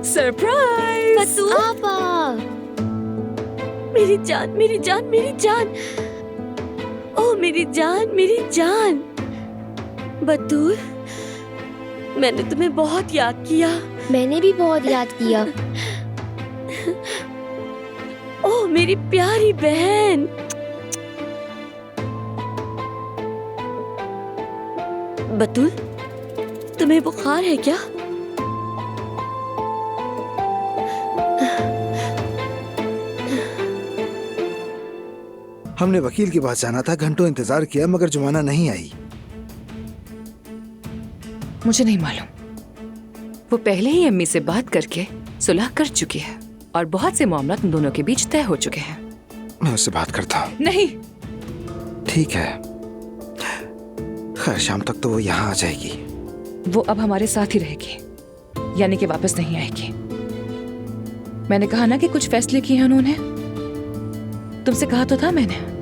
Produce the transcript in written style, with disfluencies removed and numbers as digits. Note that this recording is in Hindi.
सरप्राइज। बतू आपा, मेरी जान, मेरी जान, मेरी जान। ओ मेरी जान, मेरी जान। बतूल, मैंने तुम्हें बहुत याद किया। मैंने भी बहुत याद किया। ओ मेरी प्यारी बहन। बतूल, तुम्हें बुखार है क्या? हमने वकील के पास जाना था, घंटों इंतजार किया मगर जुमाना नहीं आई। मुझे नहीं मालूम। वो पहले ही अम्मी से बात करके सुलह कर चुकी है और बहुत से मामला तुम दोनों के बीच तय हो चुके हैं। मैं उससे बात करता हूँ। नहीं, ठीक है, खैर शाम तक तो वो यहाँ आ जाएगी। वो अब हमारे साथ ही रहेगी, यानी कि वापस नहीं आएगी। मैंने कहा ना कि कुछ फैसले किए हैं उन्होंने। तुमसे कहा तो था मैंने।